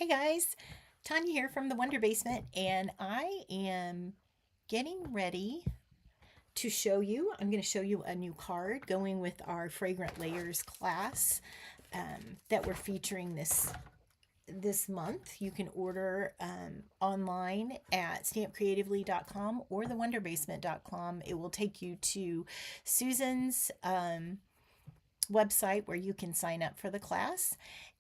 Hey guys, Tanya here from the Wonder Basement, and I am getting ready to show you. I'm going to show you a new card going with our Fragrant Layers class that we're featuring this month. You can order online at stampcreatively.com or thewonderbasement.com. It will take you to Susan's website where you can sign up for the class.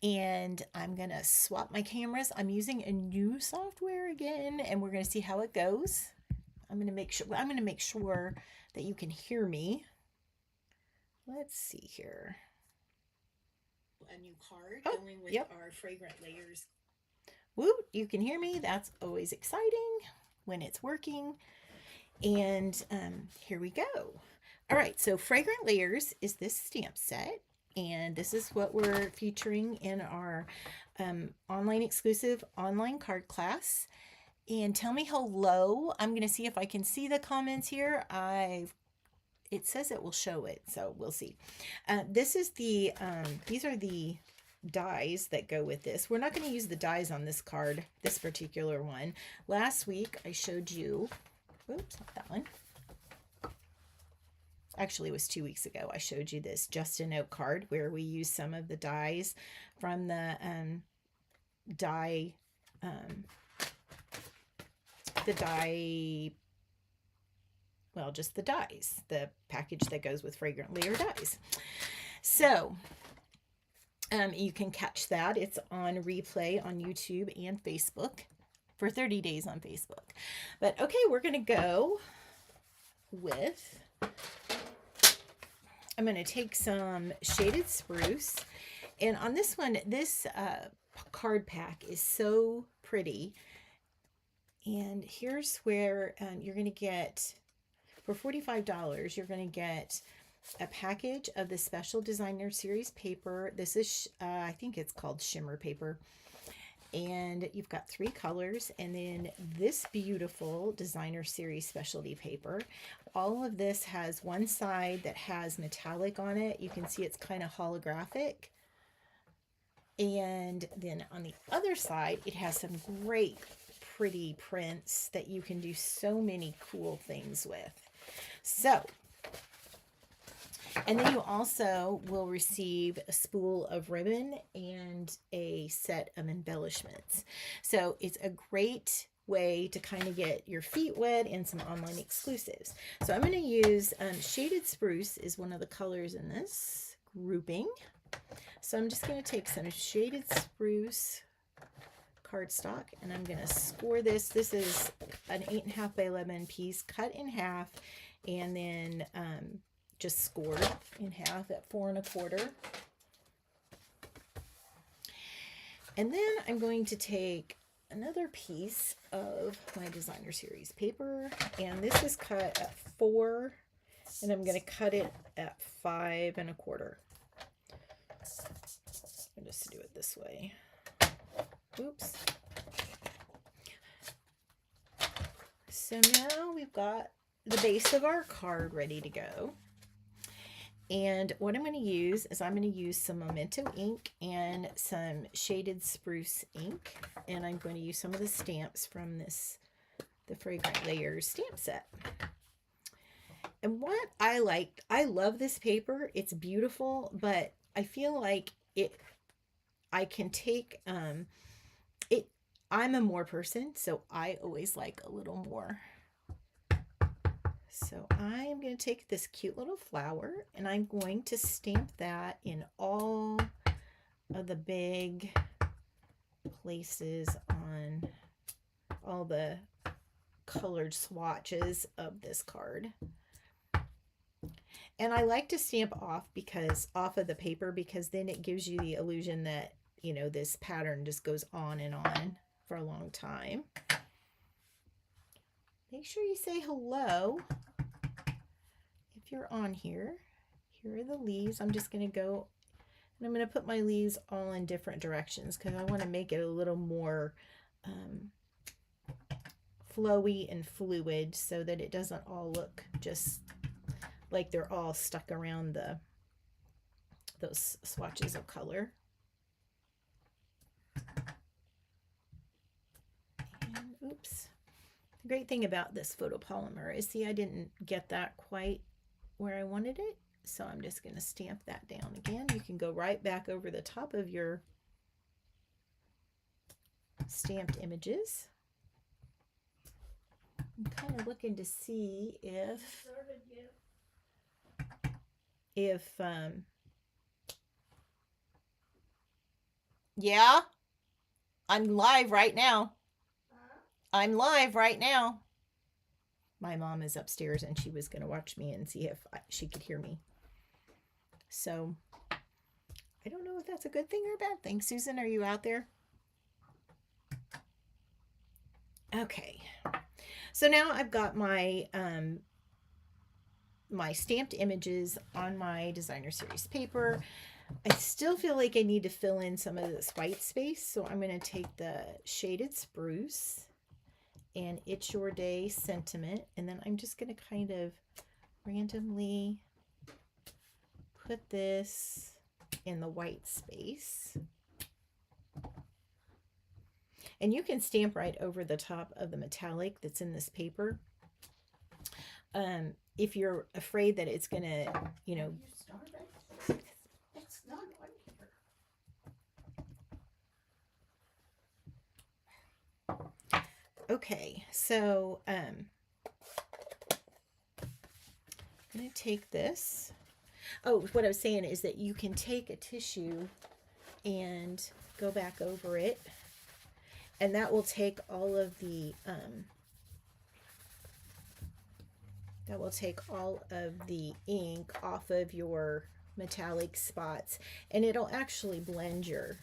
And I'm going to swap my cameras. I'm using a new software again, and we're going to see how it goes. I'm going to make sure that you can hear me. Let's see here. A new card going with our Fragrant Layers. Woo, you can hear me. That's always exciting when it's working. And here we go. All right, so Fragrant Layers is this stamp set, and this is what we're featuring in our online exclusive online card class. And tell me hello. I'm going to see if I can see the comments here. It says it will show it, so we'll see. This is the these are the dies that go with this. We're not going to use the dies on this card, this particular one. Last week I showed you, oops, not that one. Actually, it was 2 weeks ago. I showed you this Just a Note card where we use some of the dies from the die, well, just the dies, the package that goes with Fragrant Layer dies. So you can catch that. It's on replay on YouTube and Facebook for 30 days on Facebook. But okay, we're going to go with, I'm going to take some Shaded Spruce. And on this one, this card pack is so pretty. And here's where you're going to get, for $45, you're going to get a package of the special designer series paper. This is, I think it's called shimmer paper. And you've got 3 colors, and then this beautiful designer series specialty paper. All of this has one side that has metallic on it. You can see it's kind of holographic. And then on the other side, it has some great pretty prints that you can do so many cool things with. So, and then you also will receive a spool of ribbon and a set of embellishments. So it's a great way to kind of get your feet wet and some online exclusives. So I'm going to use Shaded Spruce is one of the colors in this grouping. So I'm just going to take some Shaded Spruce cardstock, and I'm going to score this. This is an 8.5 by 11 piece cut in half, and then just scored in half at 4 1/4. And then I'm going to take another piece of my designer series paper, and this is cut at 4, and I'm going to cut it at 5 1/4. I'll just do it this way. Oops. So now we've got the base of our card ready to go. And what I'm going to use is I'm going to use some Memento ink and some Shaded Spruce ink. And I'm going to use some of the stamps from the Fragrant Layers stamp set. And what I love this paper. It's beautiful, but I feel like I can take, I'm a more person, so I always like a little more. So I am going to take this cute little flower, and I'm going to stamp that in all of the big places on all the colored swatches of this card. And I like to stamp off of the paper, because then it gives you the illusion that, you know, this pattern just goes on and on for a long time. Make sure you say hello if you're on here. Here are the leaves. I'm just going to go, and I'm going to put my leaves all in different directions because I want to make it a little more flowy and fluid so that it doesn't all look just like they're all stuck around those swatches of color. Oops. The great thing about this photopolymer is, see, I didn't get that quite where I wanted it. So I'm just going to stamp that down again. You can go right back over the top of your stamped images. I'm kind of looking to see if yeah, I'm live right now. I'm live right now. My mom is upstairs and she was going to watch me and see if she could hear me. So I don't know if that's a good thing or a bad thing. Susan, are you out there? Okay. So now I've got my my stamped images on my designer series paper. I still feel like I need to fill in some of this white space, so I'm going to take the Shaded Spruce and It's Your Day Sentiment, and then I'm just going to kind of randomly put this in the white space. And you can stamp right over the top of the metallic that's in this paper. If you're afraid that it's going to, you know, it's not on here. Okay, so I'm going to take this. Oh, what I was saying is that you can take a tissue and go back over it, and that will take all of the ink off of your metallic spots, and it'll actually blend your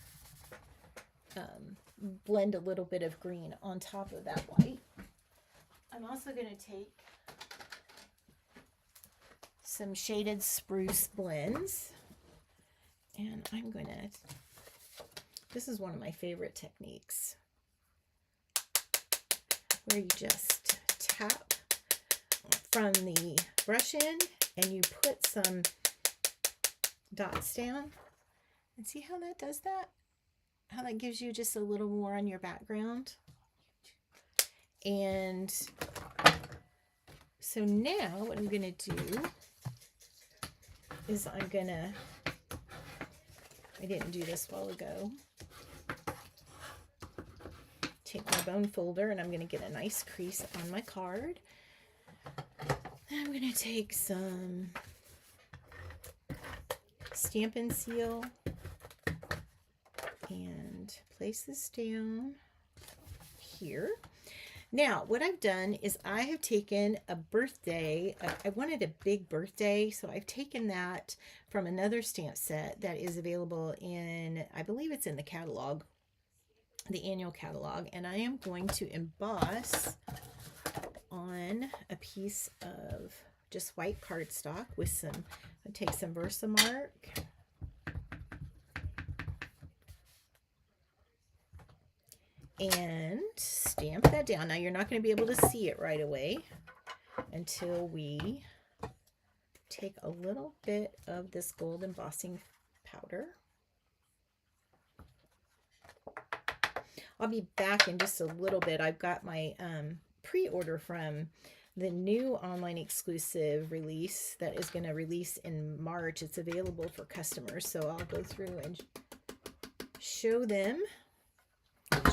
blend a little bit of green on top of that white. I'm also going to take some Shaded Spruce blends, and I'm going to, this is one of my favorite techniques, where you just tap from the brush end and you put some dots down, and see how that does that? How that gives you just a little more on your background. And so now what I'm going to do is I didn't do this a while ago. Take my bone folder and I'm going to get a nice crease on my card. I'm going to take some Stampin' Seal and place this down here. Now, what I've done is I have taken a birthday. I wanted a big birthday, so I've taken that from another stamp set that is available in, I believe it's in the catalog, the annual catalog, and I am going to emboss on a piece of just white cardstock with some, I'll take some Versamark. And stamp that down. Now you're not going to be able to see it right away until we take a little bit of this gold embossing powder. I'll be back in just a little bit. I've got my pre-order from the new online exclusive release that is going to release in March. It's available for customers, so I'll go through and show them.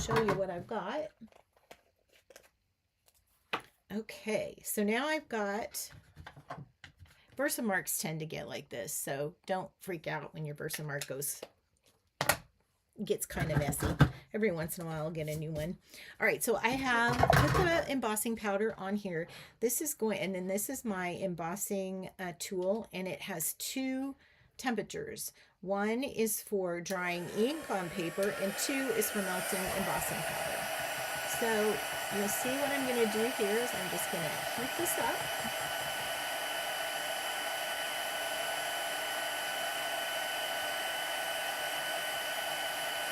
Show you what I've got. Okay, so now I've got, Versamarks tend to get like this, so don't freak out when your Versamark gets kind of messy. Every once in a while I'll get a new one. All right, so I have put the embossing powder on here. This is going, and then this is my embossing tool, and it has two temperatures. One is for drying ink on paper, and two is for melting embossing powder. So you'll see what I'm going to do here is I'm just going to heat this up.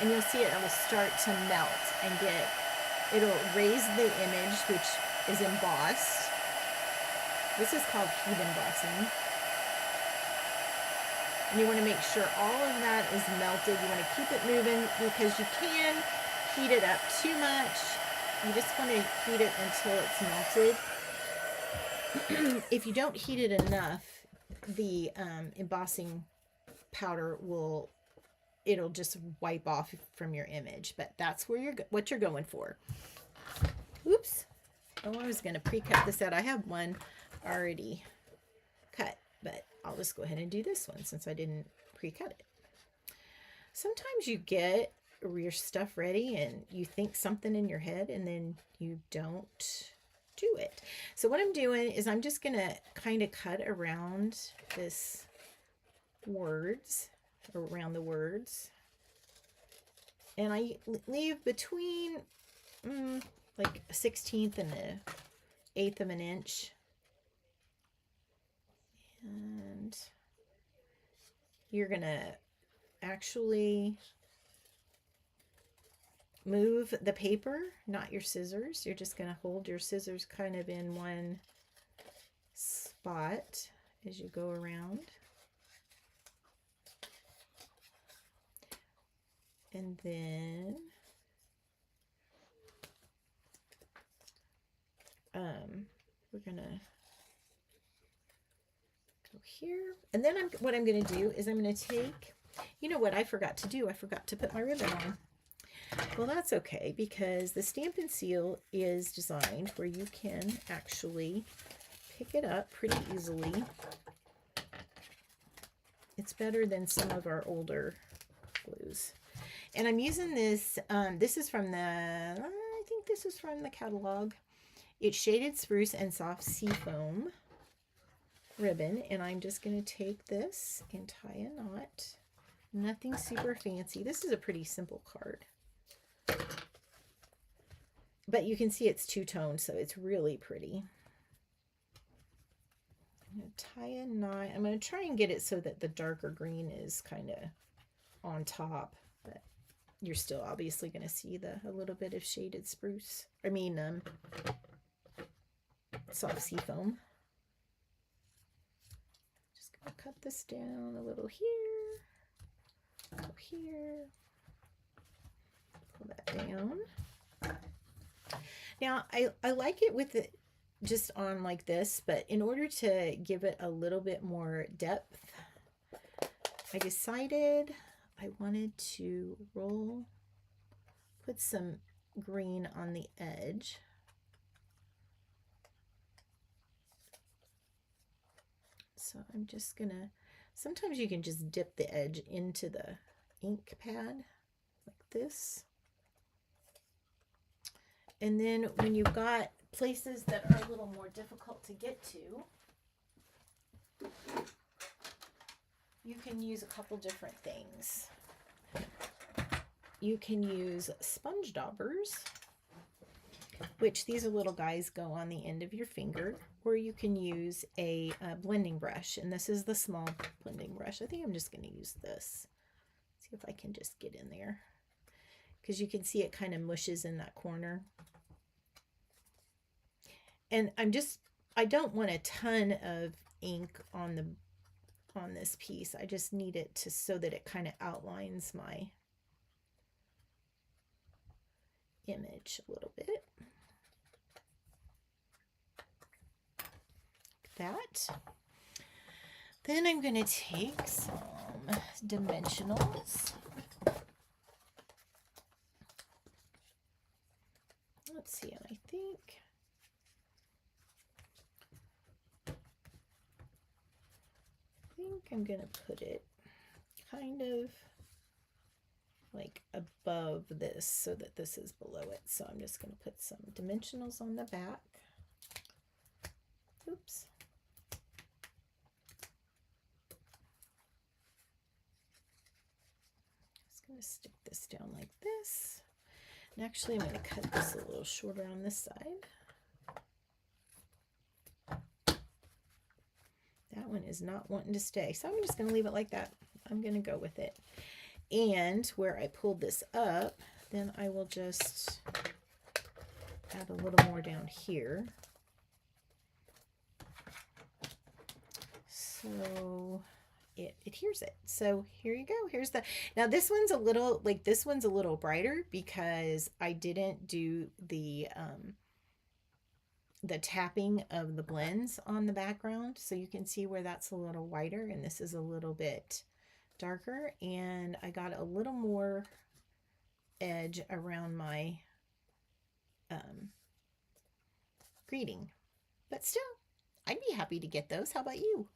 And you'll see it will start to melt and it'll raise the image, which is embossed. This is called heat embossing. And you want to make sure all of that is melted. You want to keep it moving because you can heat it up too much You just want to heat it until it's melted. If you don't heat it enough, the embossing powder it'll just wipe off from your image. But that's where what you're going for. Oops. Oh, I was going to pre-cut this out. I have one already cut, but I'll just go ahead and do this one since I didn't pre-cut it. Sometimes you get your stuff ready and you think something in your head and then you don't do it. So what I'm doing is I'm just going to kind of cut around this around the words. And I leave between like a 1/16 and an 1/8 of an inch. And you're going to actually move the paper, not your scissors. You're just going to hold your scissors kind of in one spot as you go around. And then we're going to go here. And then what I'm going to do is I'm going to take, you know what I forgot to do? I forgot to put my ribbon on. Well, that's okay, because the Stampin' Seal is designed where you can actually pick it up pretty easily. It's better than some of our older glues. And I'm using this, this is from I think this is from the catalog. It's Shaded Spruce and Soft Seafoam ribbon. And I'm just going to take this and tie a knot. Nothing super fancy. This is a pretty simple card. But you can see it's two-tone, so it's really pretty. I'm going to tie a knot. I'm going to try and get it so that the darker green is kind of on top, but you're still obviously going to see a little bit of Shaded Spruce. I mean, Soft Seafoam. Just going to cut this down a little here, go here, pull that down. Now, I like it with it just on like this, but in order to give it a little bit more depth, I decided I wanted to put some green on the edge. So I'm just gonna, sometimes you can just dip the edge into the ink pad like this. And then when you've got places that are a little more difficult to get to, you can use a couple different things. You can use sponge daubers, which these little guys go on the end of your finger, or you can use a blending brush, and this is the small blending brush. I think I'm just going to use this. See if I can just get in there, because you can see it kind of mushes in that corner. And I don't want a ton of ink on this piece. I just need it so that it kind of outlines my image a little bit. Like that. Then I'm going to take some dimensionals. Let's see, and I think I'm going to put it kind of like above this so that this is below it. So I'm just going to put some dimensionals on the back. Oops. Just going to stick this down like this. And actually I'm going to cut this a little shorter on this side. That one is not wanting to stay, so I'm just going to leave it like that. I'm going to go with it. And where I pulled this up, then I will just add a little more down here. So it adheres it. So here you go. Here's the, now this one's a little, like this one's a little brighter because I didn't do the tapping of the blends on the background. So you can see where that's a little whiter and this is a little bit darker, and I got a little more edge around my greeting, but still I'd be happy to get those. How about you?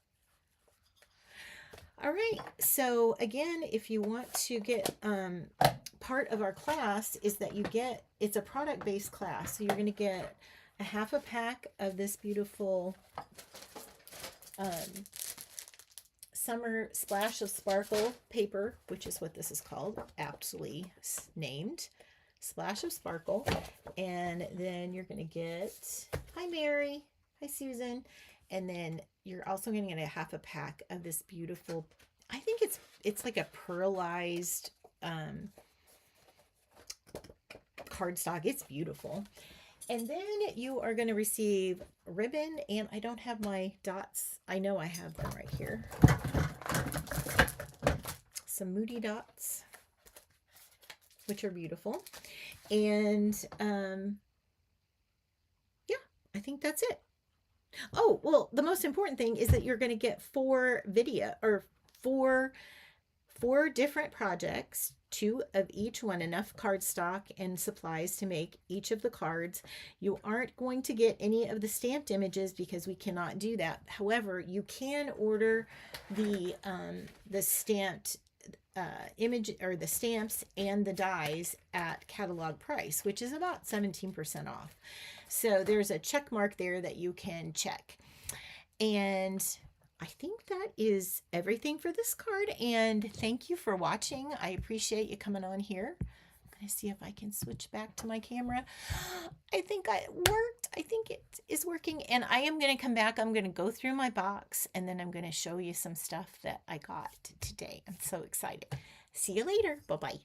All right, so again, if you want to get part of our class is that you get, it's a product-based class, so you're going to get a half a pack of this beautiful summer splash of sparkle paper, which is what this is called, aptly named splash of sparkle. And then you're going to get, hi Mary, hi Susan, and then you're also going to get a half a pack of this beautiful, I think it's like a pearlized cardstock. It's beautiful. And then you are going to receive ribbon, and I don't have my dots. I know I have them right here. Some Moody dots, which are beautiful. And yeah, I think that's it. Oh, well, the most important thing is that you're going to get four different projects, 2 of each one, enough cardstock and supplies to make each of the cards. You aren't going to get any of the stamped images because we cannot do that. However, you can order the stamped image, or the stamps and the dies at catalog price, which is about 17% off. So there's a check mark there that you can check. And I think that is everything for this card, and thank you for watching. I appreciate you coming on here. I'm going to see if I can switch back to my camera. I think it worked. I think it is working, and I am going to come back. I'm going to go through my box, and then I'm going to show you some stuff that I got today. I'm so excited. See you later. Bye-bye.